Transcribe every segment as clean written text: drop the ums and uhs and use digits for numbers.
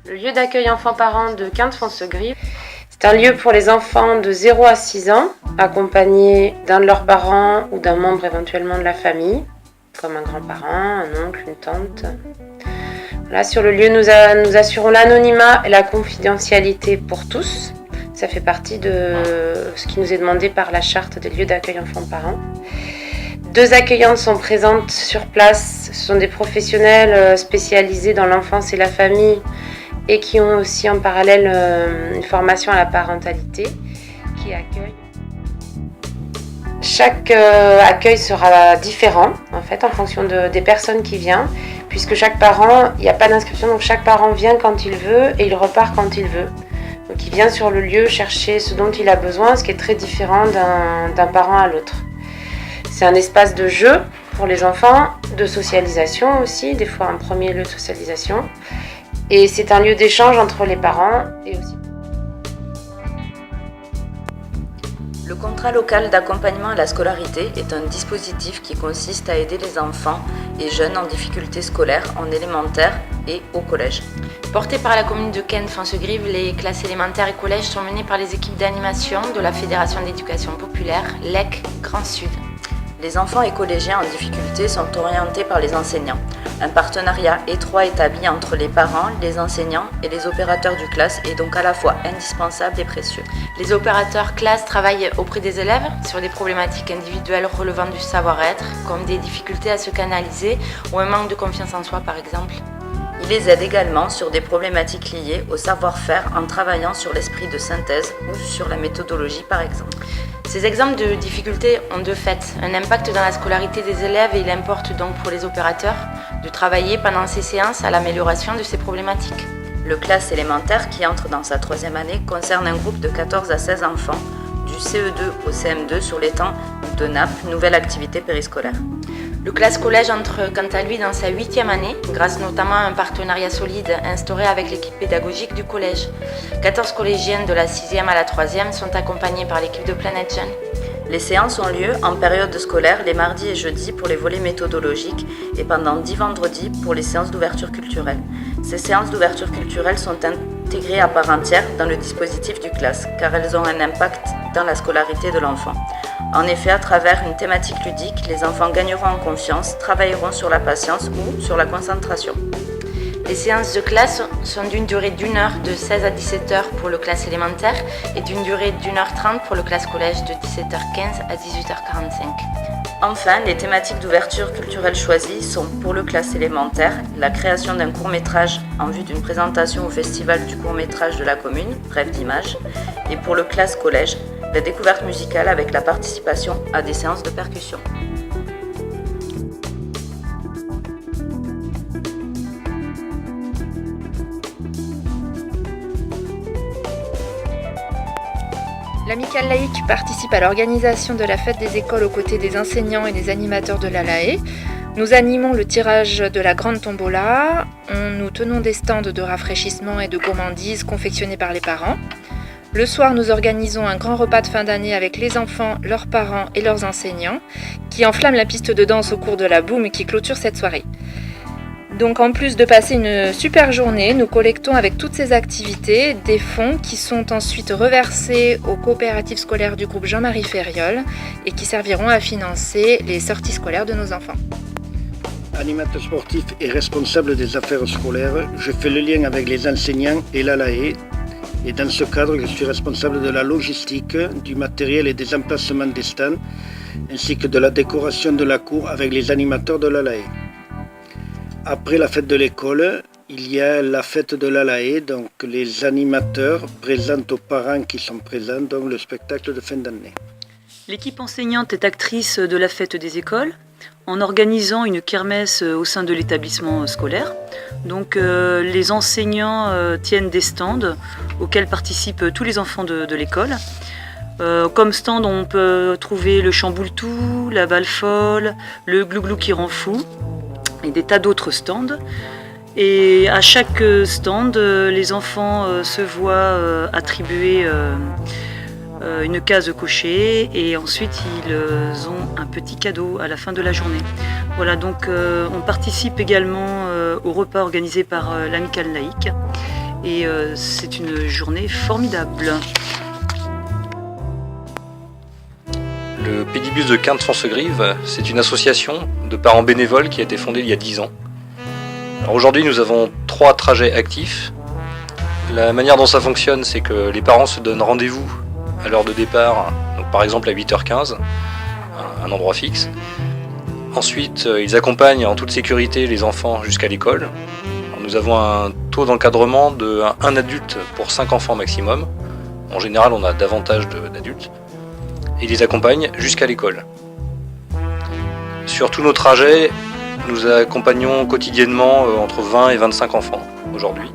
Le lieu d'accueil enfants-parents de Quinte-Foncegrive, c'est un lieu pour les enfants de 0 à 6 ans, accompagnés d'un de leurs parents ou d'un membre éventuellement de la famille, comme un grand-parent, un oncle, une tante. Là, sur le lieu, nous assurons l'anonymat et la confidentialité pour tous. Ça fait partie de ce qui nous est demandé par la charte des lieux d'accueil enfants-parents. 2 accueillantes sont présentes sur place. Ce sont des professionnels spécialisés dans l'enfance et la famille et qui ont aussi en parallèle une formation à la parentalité qui accueillent. Chaque accueil sera différent en fait en fonction des personnes qui viennent, puisque chaque parent, il n'y a pas d'inscription, donc chaque parent vient quand il veut et il repart quand il veut. Donc il vient sur le lieu chercher ce dont il a besoin, ce qui est très différent d'un parent à l'autre. C'est un espace de jeu pour les enfants, de socialisation aussi, des fois un premier lieu de socialisation. Et c'est un lieu d'échange entre les parents et aussi. Le contrat local d'accompagnement à la scolarité est un dispositif qui consiste à aider les enfants et jeunes en difficulté scolaire en élémentaire et au collège. Porté par la commune de Quinte-Foncegrive, les classes élémentaires et collèges sont menées par les équipes d'animation de la Fédération d'éducation populaire, LEC Grand Sud. Les enfants et collégiens en difficulté sont orientés par les enseignants. Un partenariat étroit établi entre les parents, les enseignants et les opérateurs du classe est donc à la fois indispensable et précieux. Les opérateurs classe travaillent auprès des élèves sur des problématiques individuelles relevant du savoir-être, comme des difficultés à se canaliser ou un manque de confiance en soi par exemple. Il les aide également sur des problématiques liées au savoir-faire en travaillant sur l'esprit de synthèse ou sur la méthodologie par exemple. Ces exemples de difficultés ont de fait un impact dans la scolarité des élèves et il importe donc pour les opérateurs de travailler pendant ces séances à l'amélioration de ces problématiques. Le classe élémentaire qui entre dans sa 3e année concerne un groupe de 14 à 16 enfants du CE2 au CM2 sur les temps de NAP, nouvelle activité périscolaire. Le classe collège entre quant à lui dans sa 8e année, grâce notamment à un partenariat solide instauré avec l'équipe pédagogique du collège. 14 collégiennes de la 6e à la 3e sont accompagnées par l'équipe de Planète Jeune. Les séances ont lieu en période scolaire les mardis et jeudis pour les volets méthodologiques et pendant 10 vendredis pour les séances d'ouverture culturelle. Ces séances d'ouverture culturelle sont intégrées à part entière dans le dispositif du classe car elles ont un impact dans la scolarité de l'enfant. En effet, à travers une thématique ludique, les enfants gagneront en confiance, travailleront sur la patience ou sur la concentration. Les séances de classe sont d'une durée d'1 heure de 16 à 17 heures pour le classe élémentaire et d'une durée d'1h30 pour le classe collège de 17h15 à 18h45. Enfin, les thématiques d'ouverture culturelle choisies sont pour le classe élémentaire, la création d'un court-métrage en vue d'une présentation au festival du court-métrage de la commune, Rêve d'images, et pour le classe collège, la découverte musicale avec la participation à des séances de percussion. L'Amicale laïque participe à l'organisation de la fête des écoles aux côtés des enseignants et des animateurs de l'ALAE. Nous animons le tirage de la grande tombola, nous tenons des stands de rafraîchissement et de gourmandises confectionnés par les parents. Le soir, nous organisons un grand repas de fin d'année avec les enfants, leurs parents et leurs enseignants qui enflamment la piste de danse au cours de la boum qui clôture cette soirée. Donc en plus de passer une super journée, nous collectons avec toutes ces activités des fonds qui sont ensuite reversés aux coopératives scolaires du groupe Jean-Marie Ferriol et qui serviront à financer les sorties scolaires de nos enfants. Animateur sportif et responsable des affaires scolaires, je fais le lien avec les enseignants et l'ALAE. Et dans ce cadre, je suis responsable de la logistique, du matériel et des emplacements des stands, ainsi que de la décoration de la cour avec les animateurs de l'ALAE. Après la fête de l'école, il y a la fête de l'ALAE, donc les animateurs présentent aux parents qui sont présents donc le spectacle de fin d'année. L'équipe enseignante est actrice de la fête des écoles en organisant une kermesse au sein de l'établissement scolaire. Donc les enseignants tiennent des stands auxquels participent tous les enfants de l'école. Comme stand, on peut trouver le chamboule-tout, la balle folle, le glouglou qui rend fou et des tas d'autres stands. Et à chaque stand, les enfants se voient attribuer une case cochée et ensuite ils ont un petit cadeau à la fin de la journée. Voilà, donc on participe également au repas organisé par l'Amicale laïque et c'est une journée formidable. Le Pédibus de Quinte-Foncegrive, c'est une association de parents bénévoles qui a été fondée il y a 10 ans. Alors aujourd'hui, nous avons 3 trajets actifs. La manière dont ça fonctionne, c'est que les parents se donnent rendez-vous à l'heure de départ, donc par exemple à 8h15, un endroit fixe. Ensuite, ils accompagnent en toute sécurité les enfants jusqu'à l'école. Alors, nous avons un taux d'encadrement de 1 adulte pour 5 enfants maximum. En général, on a davantage d'adultes. Et ils les accompagnent jusqu'à l'école. Sur tous nos trajets, nous accompagnons quotidiennement entre 20 et 25 enfants aujourd'hui.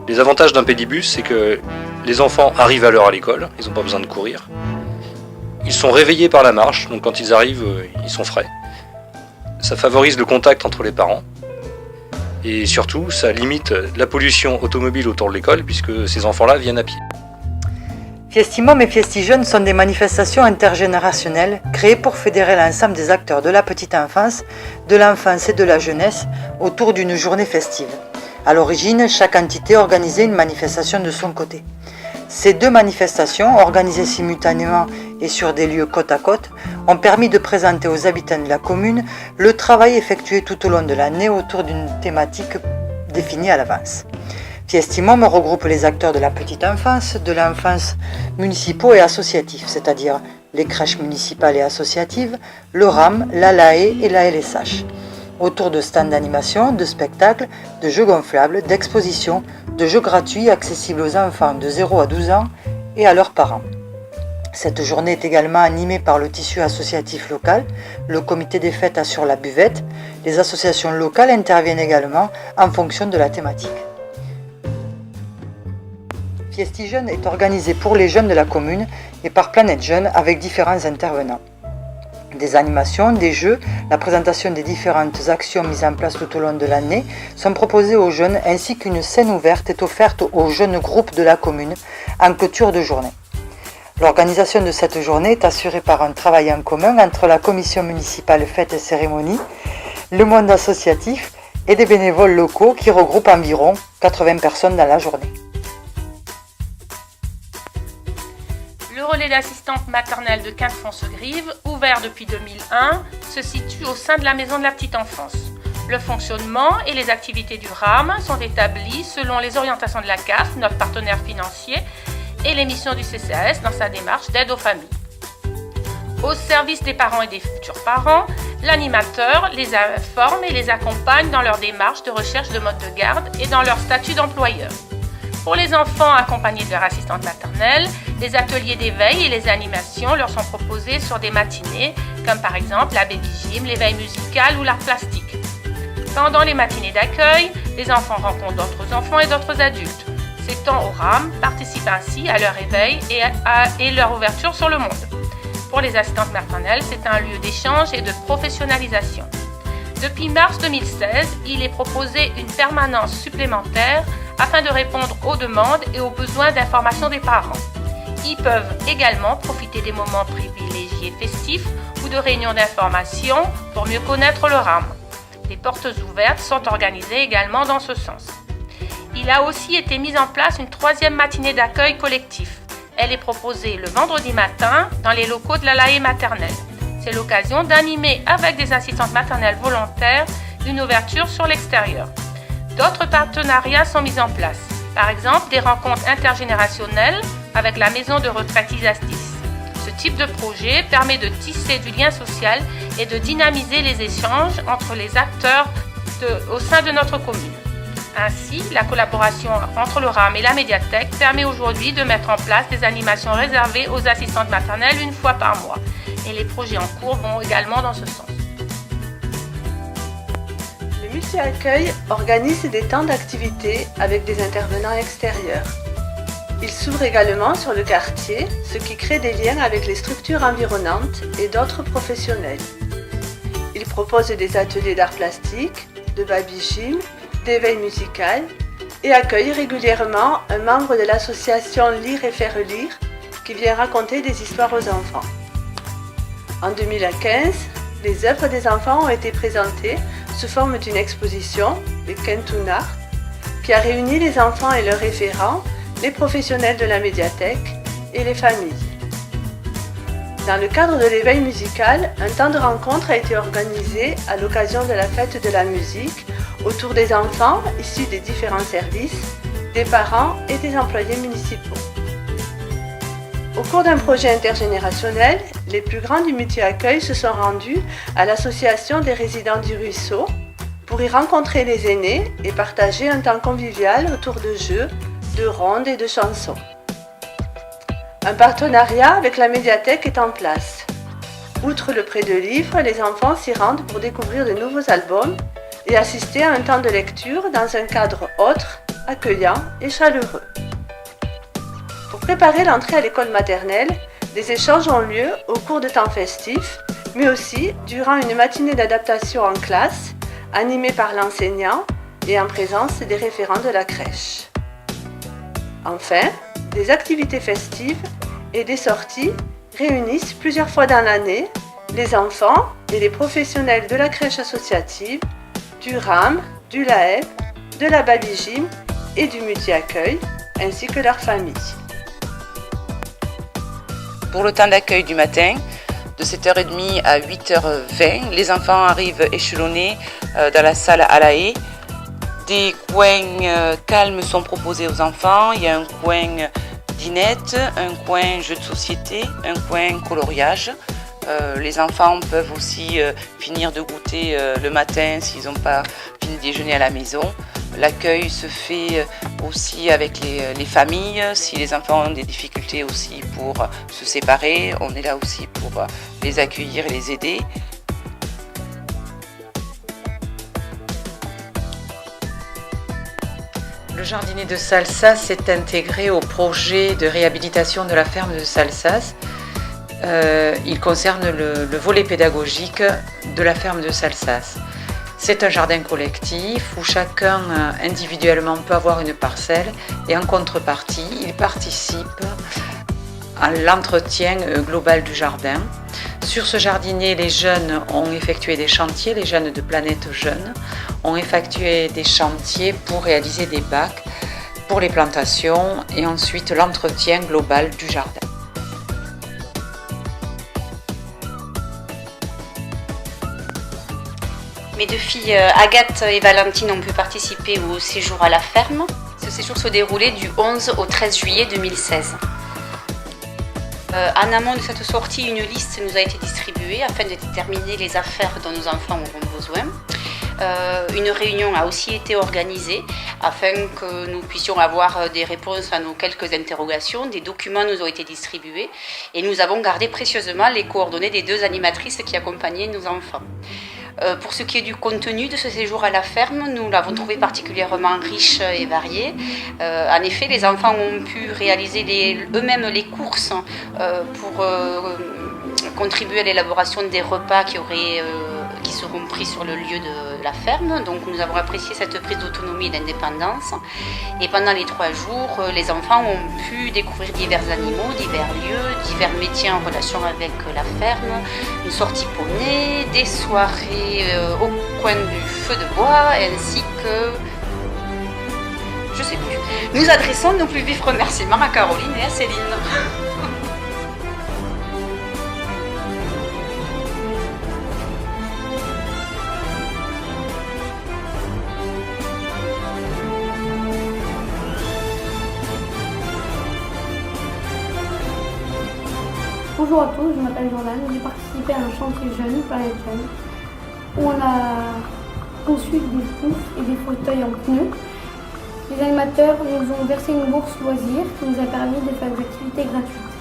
Les avantages d'un pédibus, c'est que les enfants arrivent à l'heure à l'école, ils n'ont pas besoin de courir. Ils sont réveillés par la marche, donc quand ils arrivent, ils sont frais. Ça favorise le contact entre les parents. Et surtout, ça limite la pollution automobile autour de l'école, puisque ces enfants-là viennent à pied. Fiestimum et Fiestigènes sont des manifestations intergénérationnelles créées pour fédérer l'ensemble des acteurs de la petite enfance, de l'enfance et de la jeunesse autour d'une journée festive. À l'origine, chaque entité organisait une manifestation de son côté. Ces 2 manifestations, organisées simultanément et sur des lieux côte à côte, ont permis de présenter aux habitants de la commune le travail effectué tout au long de l'année autour d'une thématique définie à l'avance. Fiestimum regroupe les acteurs de la petite enfance, de l'enfance municipaux et associatifs, c'est-à-dire les crèches municipales et associatives, le RAM, la LAE et la LSH. Autour de stands d'animation, de spectacles, de jeux gonflables, d'expositions, de jeux gratuits accessibles aux enfants de 0 à 12 ans et à leurs parents. Cette journée est également animée par le tissu associatif local, le comité des fêtes assure la buvette, les associations locales interviennent également en fonction de la thématique. Fiestigènes est organisé pour les jeunes de la commune et par Planète Jeunes avec différents intervenants. Des animations, des jeux, la présentation des différentes actions mises en place tout au long de l'année sont proposées aux jeunes ainsi qu'une scène ouverte est offerte aux jeunes groupes de la commune en clôture de journée. L'organisation de cette journée est assurée par un travail en commun entre la commission municipale Fêtes et Cérémonies, le monde associatif et des bénévoles locaux qui regroupent environ 80 personnes dans la journée. Le relais d'assistante maternelle de Quinte-Foncegrive, ouvert depuis 2001, se situe au sein de la maison de la petite enfance. Le fonctionnement et les activités du RAM sont établis selon les orientations de la CAF, notre partenaire financier, et les missions du CCAS dans sa démarche d'aide aux familles. Au service des parents et des futurs parents, l'animateur les informe et les accompagne dans leur démarche de recherche de mode de garde et dans leur statut d'employeur. Pour les enfants accompagnés de leur assistante maternelle, les ateliers d'éveil et les animations leur sont proposés sur des matinées, comme par exemple la baby gym, l'éveil musical ou l'art plastique. Pendant les matinées d'accueil, les enfants rencontrent d'autres enfants et d'autres adultes. Ces temps au RAM participent ainsi à leur éveil et leur ouverture sur le monde. Pour les assistantes maternelles, c'est un lieu d'échange et de professionnalisation. Depuis mars 2016, il est proposé une permanence supplémentaire afin de répondre aux demandes et aux besoins d'information des parents. Ils peuvent également profiter des moments privilégiés festifs ou de réunions d'information pour mieux connaître le RAM. Des portes ouvertes sont organisées également dans ce sens. Il a aussi été mis en place une 3e matinée d'accueil collectif. Elle est proposée le vendredi matin dans les locaux de la LAE maternelle. C'est l'occasion d'animer avec des assistantes maternelles volontaires une ouverture sur l'extérieur. D'autres partenariats sont mis en place. Par exemple, des rencontres intergénérationnelles avec la maison de retraite Isastis. Ce type de projet permet de tisser du lien social et de dynamiser les échanges entre les acteurs au sein de notre commune. Ainsi, la collaboration entre le RAM et la médiathèque permet aujourd'hui de mettre en place des animations réservées aux assistantes maternelles une fois par mois. Et les projets en cours vont également dans ce sens. Le multi-accueil organise des temps d'activité avec des intervenants extérieurs. Il s'ouvre également sur le quartier, ce qui crée des liens avec les structures environnantes et d'autres professionnels. Il propose des ateliers d'art plastique, de baby gym, d'éveil musical et accueille régulièrement un membre de l'association Lire et Faire Lire qui vient raconter des histoires aux enfants. En 2015, les œuvres des enfants ont été présentées sous forme d'une exposition, les Kentunar, qui a réuni les enfants et leurs référents, les professionnels de la médiathèque et les familles. Dans le cadre de l'éveil musical, un temps de rencontre a été organisé à l'occasion de la fête de la musique autour des enfants issus des différents services, des parents et des employés municipaux. Au cours d'un projet intergénérationnel, les plus grands du multi-accueil se sont rendus à l'association des résidents du ruisseau pour y rencontrer les aînés et partager un temps convivial autour de jeux, de rondes et de chansons. Un partenariat avec la médiathèque est en place. Outre le prêt de livres, les enfants s'y rendent pour découvrir de nouveaux albums et assister à un temps de lecture dans un cadre autre, accueillant et chaleureux. Pour préparer l'entrée à l'école maternelle, des échanges ont lieu au cours de temps festifs, mais aussi durant une matinée d'adaptation en classe, animée par l'enseignant et en présence des référents de la crèche. Enfin, des activités festives et des sorties réunissent plusieurs fois dans l'année les enfants et les professionnels de la crèche associative, du RAM, du LAEB, de la Baby Gym et du multi-accueil, ainsi que leurs familles. Pour le temps d'accueil du matin, de 7h30 à 8h20, les enfants arrivent échelonnés dans la salle à la haie. Des coins calmes sont proposés aux enfants. Il y a un coin dinette, un coin jeu de société, un coin coloriage. Les enfants peuvent aussi finir de goûter le matin s'ils n'ont pas fini de déjeuner à la maison. L'accueil se fait aussi avec les familles. Si les enfants ont des difficultés aussi pour se séparer, on est là aussi pour les accueillir et les aider. Le jardinier de Salsas s'est intégré au projet de réhabilitation de la ferme de Salsas. Il concerne le volet pédagogique de la ferme de Salsas. C'est un jardin collectif où chacun individuellement peut avoir une parcelle et en contrepartie, il participe à l'entretien global du jardin. Sur ce jardinier, les jeunes ont effectué des chantiers, les jeunes de Planète Jeunes ont effectué des chantiers pour réaliser des bacs pour les plantations et ensuite l'entretien global du jardin. Mes deux filles Agathe et Valentine ont pu participer au séjour à la ferme. Ce séjour se déroulait du 11 au 13 juillet 2016. En amont de cette sortie, une liste nous a été distribuée afin de déterminer les affaires dont nos enfants auront besoin. Une réunion a aussi été organisée afin que nous puissions avoir des réponses à nos quelques interrogations. Des documents nous ont été distribués et nous avons gardé précieusement les coordonnées des deux animatrices qui accompagnaient nos enfants. Pour ce qui est du contenu de ce séjour à la ferme, nous l'avons trouvé particulièrement riche et varié. En effet, les enfants ont pu réaliser eux-mêmes les courses pour contribuer à l'élaboration des repas qui seront pris sur le lieu de la ferme. Donc nous avons apprécié cette prise d'autonomie et d'indépendance. Et pendant les 3 jours, les enfants ont pu découvrir divers animaux, divers lieux, divers métiers en relation avec la ferme, une sortie poney, des soirées au coin du feu de bois, ainsi que... je sais plus. Nous adressons nos plus vifs remerciements à Caroline et à Céline. Bonjour à tous, je m'appelle Jordan, j'ai participé à un chantier jeune, Planète Jeune, où on a conçu des poufs et des fauteuils en pneus. Les animateurs nous ont versé une bourse loisir qui nous a permis de faire des activités gratuites.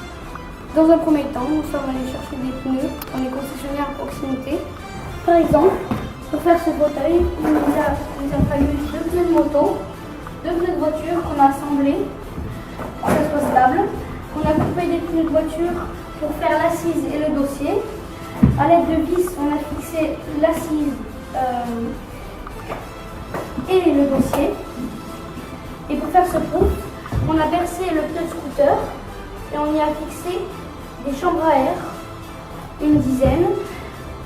Dans un premier temps, nous sommes allés chercher des pneus dans les concessionnaires à proximité. Par exemple, pour faire ce fauteuil, il nous a fallu 2 pneus de moto, 2 pneus de voiture qu'on a assemblés pour que ça soit stable. On a coupé des pneus de voiture pour faire l'assise et le dossier. A l'aide de vis, on a fixé l'assise et le dossier. Et pour faire ce pouf, on a percé le pneu de scooter et on y a fixé des chambres à air, une dizaine.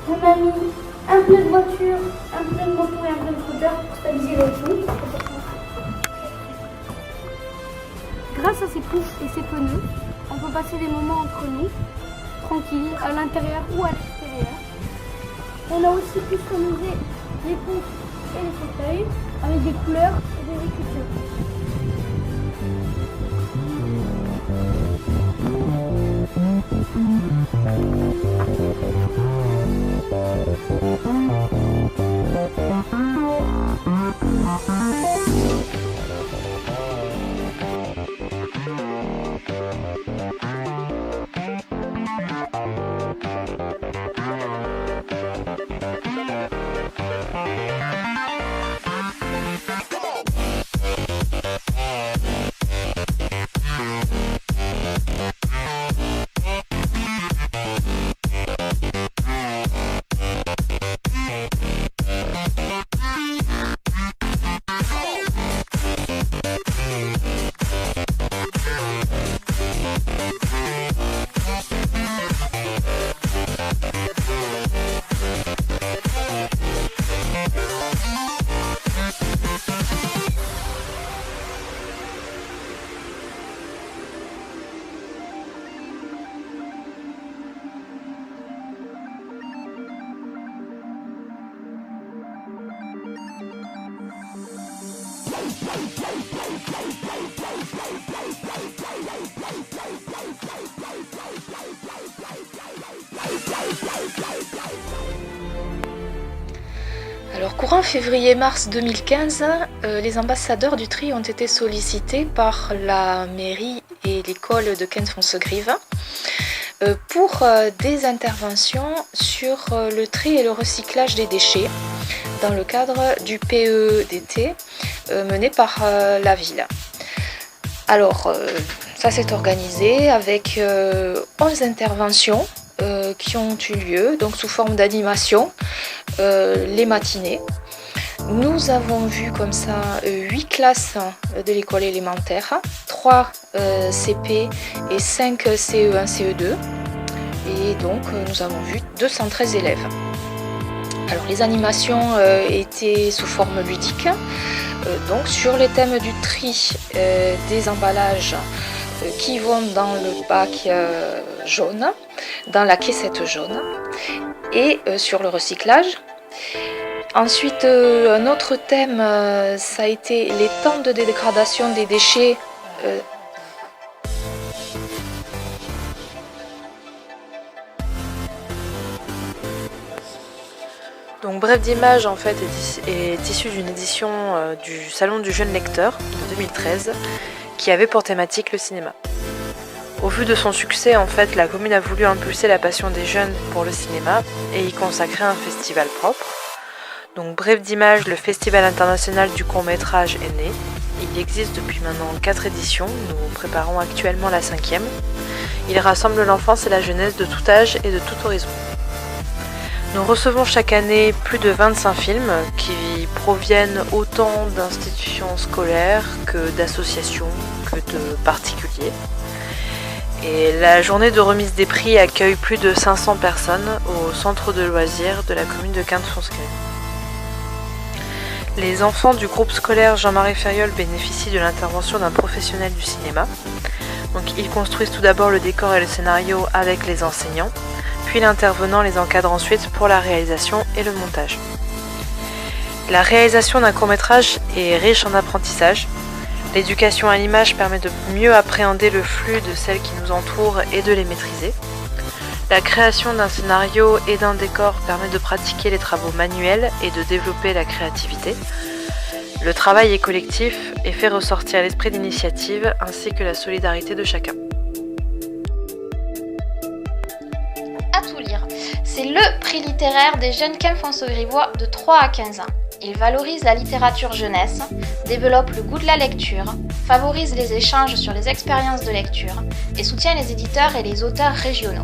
On a mis un pneu de voiture, un pneu de moto et un pneu de scooter pour stabiliser le tout. poufs et ses pneus. On peut passer des moments entre nous, tranquilles, à l'intérieur ou à l'extérieur. On a aussi customisé les poufs et les fauteuils avec des couleurs et des écritures. Alors, courant février-mars 2015, les ambassadeurs du tri ont été sollicités par la mairie et l'école de Quinte-Fonsegrive pour des interventions sur le tri et le recyclage des déchets dans le cadre du PEDT mené par la ville. Alors, ça s'est organisé avec 11 interventions qui ont eu lieu, donc sous forme d'animation, les matinées. Nous avons vu comme ça 8 classes de l'école élémentaire, 3 CP et 5 CE1, CE2. Et donc nous avons vu 213 élèves. Alors les animations étaient sous forme ludique, donc sur les thèmes du tri des emballages qui vont dans le bac jaune, dans la caissette jaune, et sur le recyclage. Ensuite, un autre thème, ça a été les temps de dégradation des déchets. Donc Bref d'Images en fait est issu d'une édition du Salon du Jeune Lecteur de 2013 qui avait pour thématique le cinéma. Au vu de son succès, en fait, la commune a voulu impulser la passion des jeunes pour le cinéma et y consacrer un festival propre. Donc Bref d'Images, le festival international du court-métrage est né. Il existe depuis maintenant 4 éditions, nous préparons actuellement la 5e. Il rassemble l'enfance et la jeunesse de tout âge et de tout horizon. Nous recevons chaque année plus de 25 films qui proviennent autant d'institutions scolaires que d'associations que de particuliers. Et la journée de remise des prix accueille plus de 500 personnes au centre de loisirs de la commune de Quinte-Fonsegrive. Les enfants du groupe scolaire Jean-Marie Ferriol bénéficient de l'intervention d'un professionnel du cinéma. Donc, ils construisent tout d'abord le décor et le scénario avec les enseignants, puis l'intervenant les encadre ensuite pour la réalisation et le montage. La réalisation d'un court-métrage est riche en apprentissage. L'éducation à l'image permet de mieux appréhender le flux de celles qui nous entourent et de les maîtriser. La création d'un scénario et d'un décor permet de pratiquer les travaux manuels et de développer la créativité. Le travail est collectif et fait ressortir l'esprit d'initiative ainsi que la solidarité de chacun. À tout lire, c'est le prix littéraire des jeunes Quinte-Fonsegrivois de 3 à 15 ans. Il valorise la littérature jeunesse, développe le goût de la lecture, favorise les échanges sur les expériences de lecture et soutient les éditeurs et les auteurs régionaux.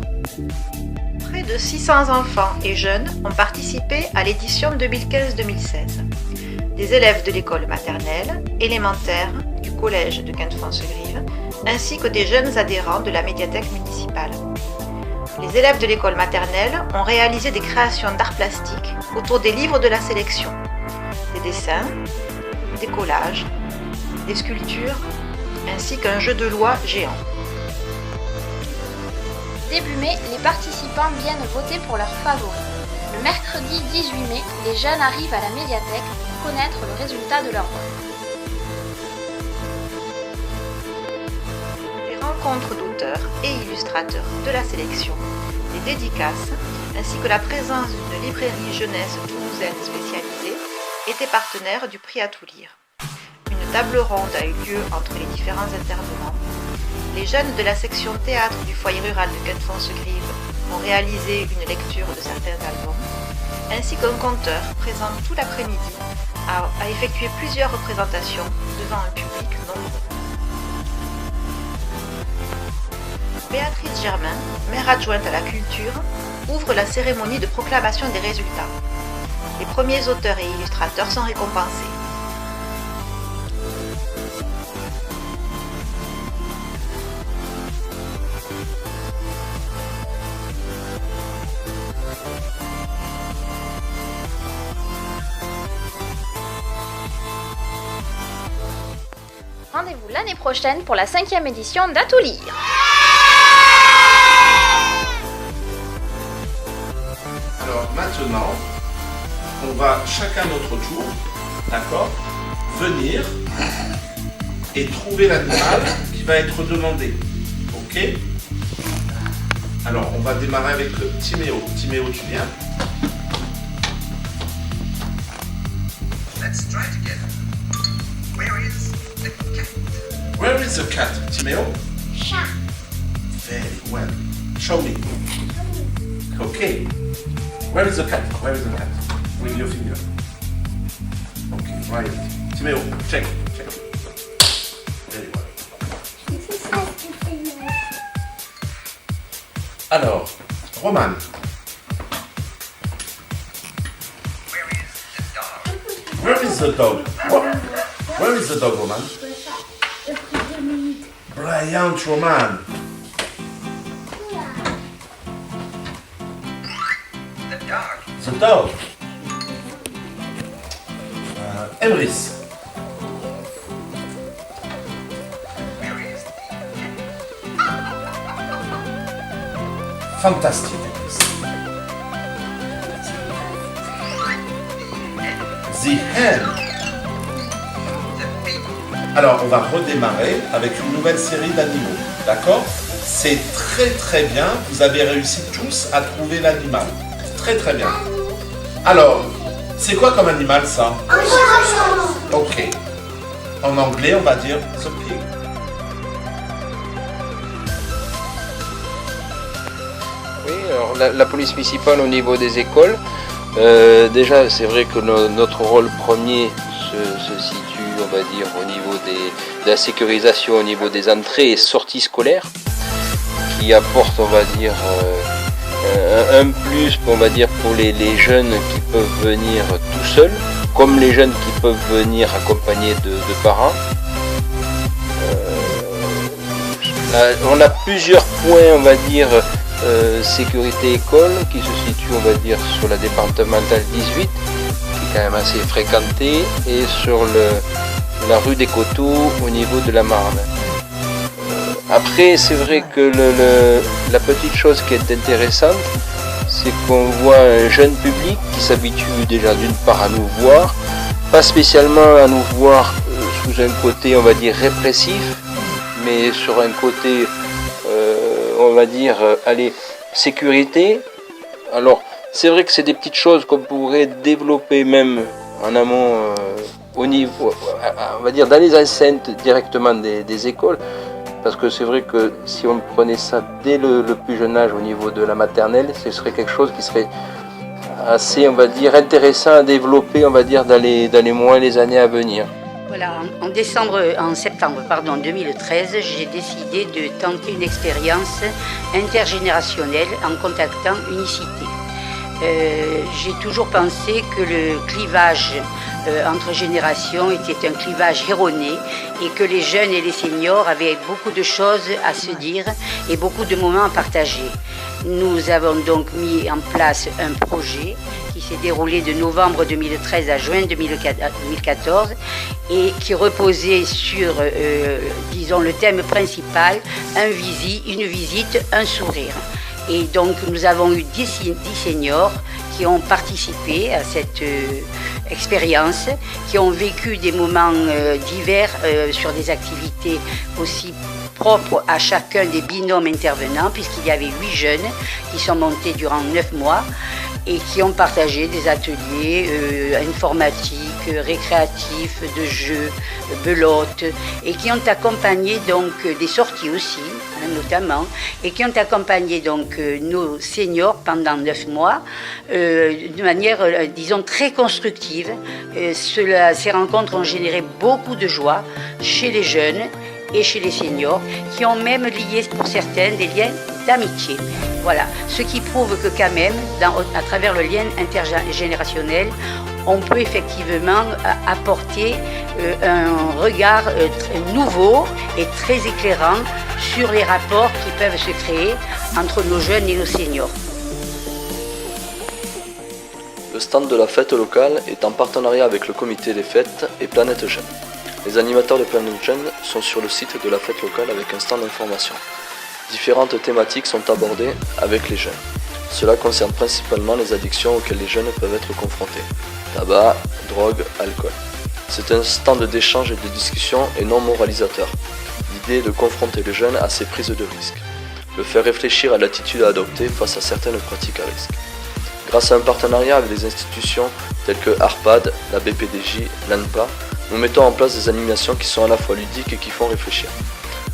Près de 600 enfants et jeunes ont participé à l'édition 2015-2016. Des élèves de l'école maternelle, élémentaire, du collège de Quinte-Fonsegrive, ainsi que des jeunes adhérents de la médiathèque municipale. Les élèves de l'école maternelle ont réalisé des créations d'art plastique autour des livres de la sélection. Des dessins, des collages, des sculptures ainsi qu'un jeu de loi géant. Début mai, les participants viennent voter pour leurs favoris. Le mercredi 18 mai, les jeunes arrivent à la médiathèque pour connaître le résultat de leur vote. Les rencontres d'auteurs et illustrateurs de la sélection, les dédicaces, ainsi que la présence d'une librairie jeunesse toulousaine spécialisée étaient partenaires du prix à tout lire. Une table ronde a eu lieu entre les différents intervenants. Les jeunes de la section théâtre du foyer rural de Quinte-Fonce-Grive ont réalisé une lecture de certains albums, ainsi qu'un conteur présent tout l'après-midi a effectué plusieurs représentations devant un public nombreux. Béatrice Germain, maire adjointe à la culture, ouvre la cérémonie de proclamation des résultats. Les premiers auteurs et illustrateurs sont récompensés. Rendez-vous l'année prochaine pour la 5e édition d'À tout lire. Alors maintenant, on va chacun notre tour, d'accord, venir et trouver l'animal qui va être demandé. Ok? Alors on va démarrer avec Timéo. Timéo, tu viens? Let's try together. Where is the cat, Timéo? Chat. Very well. Show me. Okay. Where is the cat? Where is the cat? With your finger. Okay, right. Timéo, check. Very well. Alors, Roman. Where is the dog? Where is the dog, Roman? Brilliant, Roman. The dog. Emrys. Fantastic. The hen. Alors, on va redémarrer avec une nouvelle série d'animaux, d'accord? C'est très bien, vous avez réussi tous à trouver l'animal. Très bien. Alors, c'est quoi comme animal ça? Ok. En anglais, on va dire the pig. Oui, alors la police municipale au niveau des écoles, déjà c'est vrai que notre rôle premier se situe, on va dire, au niveau de la sécurisation, au niveau des entrées et sorties scolaires, qui apporte, on va dire, un plus, on va dire, pour les jeunes qui peuvent venir tout seuls, comme les jeunes qui peuvent venir accompagnés de parents. On a plusieurs points, on va dire, sécurité école, qui se situe, on va dire, sur la départementale 18, qui est quand même assez fréquentée, et sur la rue des Coteaux, au niveau de la Marne. Après, c'est vrai que la petite chose qui est intéressante, c'est qu'on voit un jeune public qui s'habitue déjà d'une part à nous voir, pas spécialement à nous voir sous un côté, on va dire, répressif, mais sur un côté, on va dire, sécurité. Alors, c'est vrai que c'est des petites choses qu'on pourrait développer même en amont, au niveau, on va dire, dans les enceintes directement des écoles. Parce que c'est vrai que si on prenait ça dès le plus jeune âge au niveau de la maternelle, ce serait quelque chose qui serait assez, on va dire, intéressant à développer, on va dire, dans les mois et les années à venir. Voilà, en septembre 2013, j'ai décidé de tenter une expérience intergénérationnelle en contactant Unicité. J'ai toujours pensé que le clivage entre générations était un clivage erroné et que les jeunes et les seniors avaient beaucoup de choses à se dire et beaucoup de moments à partager. Nous avons donc mis en place un projet qui s'est déroulé de novembre 2013 à juin 2014 et qui reposait sur, disons, le thème principal, une visite, un sourire. Et donc nous avons eu 10 seniors qui ont participé à cette expérience, qui ont vécu des moments divers sur des activités aussi propres à chacun des binômes intervenants, puisqu'il y avait 8 jeunes qui sont montés durant 9 mois et qui ont partagé des ateliers informatiques, récréatifs, de jeux, belote, et qui ont accompagné donc des sorties aussi, notamment, et qui ont accompagné donc nos seniors pendant 9 mois de manière, disons, très constructive. Ces rencontres ont généré beaucoup de joie chez les jeunes et chez les seniors, qui ont même lié pour certains des liens d'amitié. Voilà, ce qui prouve que quand même, à travers le lien intergénérationnel, on peut effectivement apporter un regard nouveau et très éclairant sur les rapports qui peuvent se créer entre nos jeunes et nos seniors. Le stand de la fête locale est en partenariat avec le comité des fêtes et Planète Jeune. Les animateurs de Planète Jeune sont sur le site de la fête locale avec un stand d'information. Différentes thématiques sont abordées avec les jeunes. Cela concerne principalement les addictions auxquelles les jeunes peuvent être confrontés. Tabac, drogue, alcool. C'est un stand d'échange et de discussion et non moralisateur. L'idée est de confronter le jeune à ses prises de risque, le faire réfléchir à l'attitude à adopter face à certaines pratiques à risque. Grâce à un partenariat avec des institutions telles que ARPAD, la BPDJ, l'ANPA, nous mettons en place des animations qui sont à la fois ludiques et qui font réfléchir.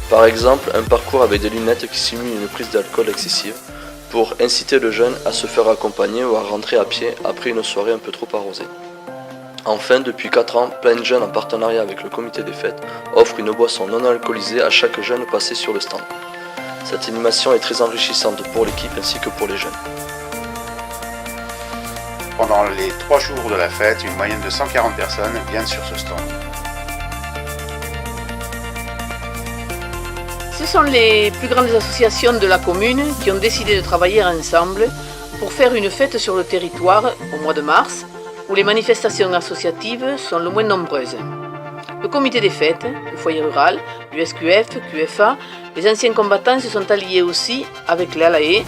Par exemple, un parcours avec des lunettes qui simulent une prise d'alcool excessive pour inciter le jeune à se faire accompagner ou à rentrer à pied après une soirée un peu trop arrosée. Enfin, depuis 4 ans, Planète Jeune, en partenariat avec le comité des fêtes, offre une boisson non alcoolisée à chaque jeune passé sur le stand. Cette animation est très enrichissante pour l'équipe ainsi que pour les jeunes. Pendant les 3 jours de la fête, une moyenne de 140 personnes viennent sur ce stand. Ce sont les plus grandes associations de la commune qui ont décidé de travailler ensemble pour faire une fête sur le territoire au mois de mars, où les manifestations associatives sont le moins nombreuses. Le comité des fêtes, le foyer rural, l'USQF, QFA, les anciens combattants se sont alliés aussi avec l'ALAE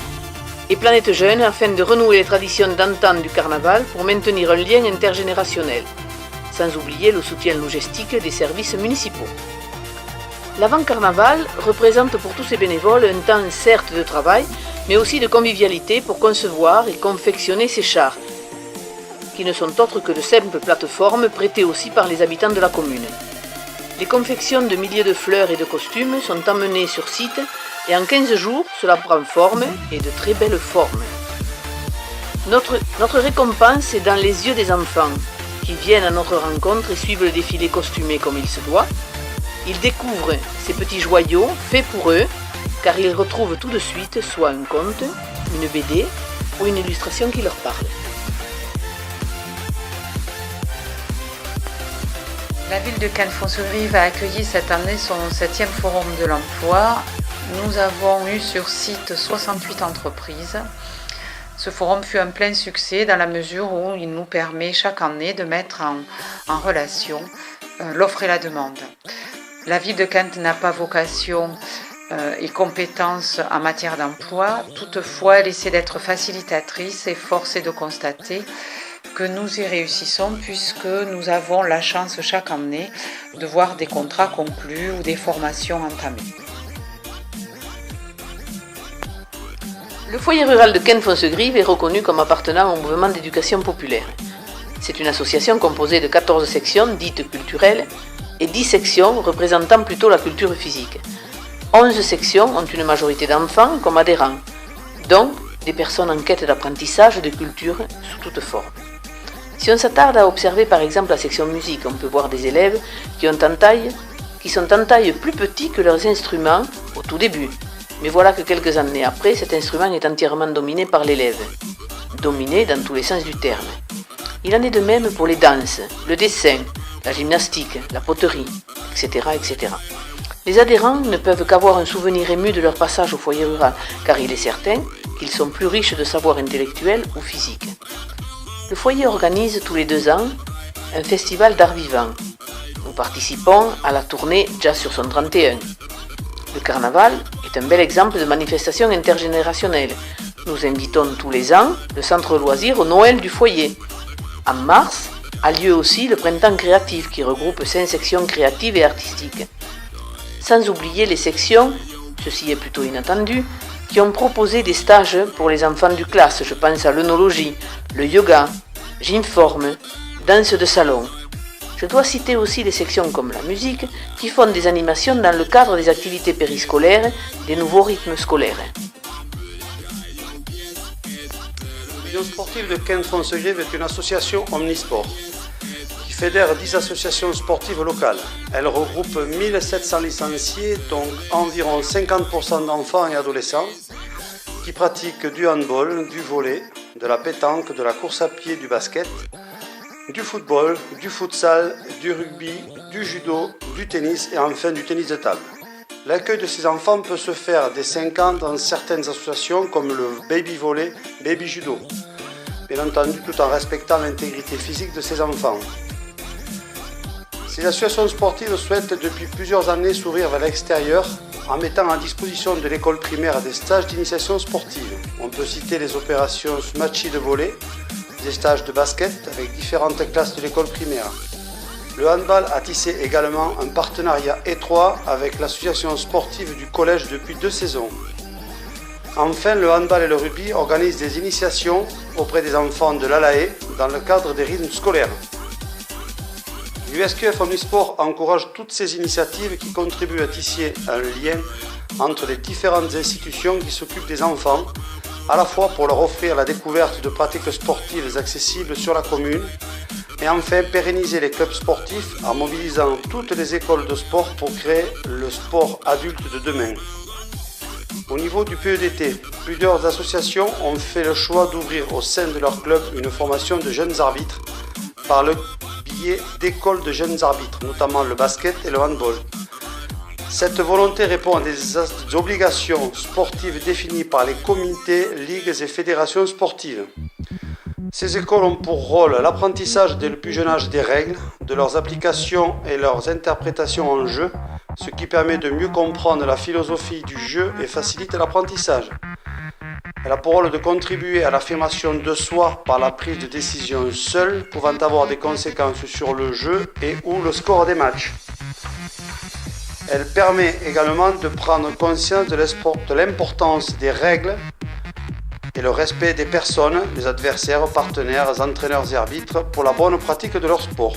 et Planète Jeune afin de renouer les traditions d'antan du carnaval pour maintenir un lien intergénérationnel, sans oublier le soutien logistique des services municipaux. L'avant-carnaval représente pour tous ces bénévoles un temps certes de travail, mais aussi de convivialité pour concevoir et confectionner ces chars, qui ne sont autres que de simples plateformes prêtées aussi par les habitants de la commune. Les confections de milliers de fleurs et de costumes sont emmenées sur site et en 15 jours, cela prend forme et de très belles formes. Notre récompense est dans les yeux des enfants, qui viennent à notre rencontre et suivent le défilé costumé comme il se doit. Ils découvrent ces petits joyaux faits pour eux, car ils retrouvent tout de suite soit un conte, une BD ou une illustration qui leur parle. La ville de Cannes-Fonce-Grive a accueilli cette année son 7e forum de l'emploi. Nous avons eu sur site 68 entreprises. Ce forum fut un plein succès dans la mesure où il nous permet chaque année de mettre en relation l'offre et la demande. La ville de Cannes n'a pas vocation et compétences en matière d'emploi, toutefois elle essaie d'être facilitatrice et force est de constater que nous y réussissons puisque nous avons la chance chaque année de voir des contrats conclus ou des formations entamées. Le foyer rural de Cannes-Fonce-Grive est reconnu comme appartenant au mouvement d'éducation populaire. C'est une association composée de 14 sections dites culturelles et 10 sections représentant plutôt la culture physique. 11 sections ont une majorité d'enfants comme adhérents, dont des personnes en quête d'apprentissage de culture sous toute forme. Si on s'attarde à observer par exemple la section musique, on peut voir des élèves qui sont en taille plus petit que leurs instruments au tout début. Mais voilà que quelques années après, cet instrument est entièrement dominé par l'élève. Dominé dans tous les sens du terme. Il en est de même pour les danses, le dessin, la gymnastique, la poterie, etc., etc. Les adhérents ne peuvent qu'avoir un souvenir ému de leur passage au foyer rural, car il est certain qu'ils sont plus riches de savoir intellectuel ou physique. Le foyer organise tous les 2 ans un festival d'art vivant. Nous participons à la tournée Jazz sur son 31. Le carnaval est un bel exemple de manifestation intergénérationnelle. Nous invitons tous les ans le centre loisir au Noël du foyer. En mars a lieu aussi le printemps créatif qui regroupe 5 sections créatives et artistiques. Sans oublier les sections, ceci est plutôt inattendu, qui ont proposé des stages pour les enfants du classe. Je pense à l'œnologie, le yoga, gymforme, danse de salon. Je dois citer aussi les sections comme la musique qui font des animations dans le cadre des activités périscolaires, des nouveaux rythmes scolaires. L'Union sportive de Caen-Foncegrive est une association omnisport qui fédère 10 associations sportives locales. Elle regroupe 1700 licenciés, donc environ 50% d'enfants et adolescents qui pratiquent du handball, du volley, de la pétanque, de la course à pied, du basket, du football, du futsal, du rugby, du judo, du tennis et enfin du tennis de table. L'accueil de ces enfants peut se faire dès 5 ans dans certaines associations comme le baby volley, baby judo, bien entendu tout en respectant l'intégrité physique de ces enfants. Ces associations sportives souhaitent depuis plusieurs années s'ouvrir vers l'extérieur en mettant à disposition de l'école primaire des stages d'initiation sportive. On peut citer les opérations Smachi de volley, des stages de basket avec différentes classes de l'école primaire. Le handball a tissé également un partenariat étroit avec l'association sportive du collège depuis 2 saisons. Enfin, le handball et le rugby organisent des initiations auprès des enfants de l'ALAE dans le cadre des rythmes scolaires. L'USQF Omnisport encourage toutes ces initiatives qui contribuent à tisser un lien entre les différentes institutions qui s'occupent des enfants, à la fois pour leur offrir la découverte de pratiques sportives accessibles sur la commune, et enfin pérenniser les clubs sportifs en mobilisant toutes les écoles de sport pour créer le sport adulte de demain. Au niveau du PEDT, plusieurs associations ont fait le choix d'ouvrir au sein de leur club une formation de jeunes arbitres par le biais d'écoles de jeunes arbitres, notamment le basket et le handball. Cette volonté répond à des obligations sportives définies par les comités, ligues et fédérations sportives. Ces écoles ont pour rôle l'apprentissage dès le plus jeune âge des règles, de leurs applications et leurs interprétations en jeu, ce qui permet de mieux comprendre la philosophie du jeu et facilite l'apprentissage. Elle a pour rôle de contribuer à l'affirmation de soi par la prise de décision seule, pouvant avoir des conséquences sur le jeu et ou le score des matchs. Elle permet également de prendre conscience de l'importance des règles et le respect des personnes, des adversaires, partenaires, entraîneurs et arbitres pour la bonne pratique de leur sport.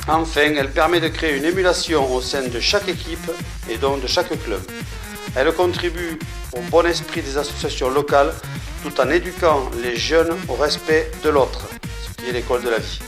Enfin, elle permet de créer une émulation au sein de chaque équipe et donc de chaque club. Elle contribue au bon esprit des associations locales tout en éduquant les jeunes au respect de l'autre, ce qui est l'école de la vie.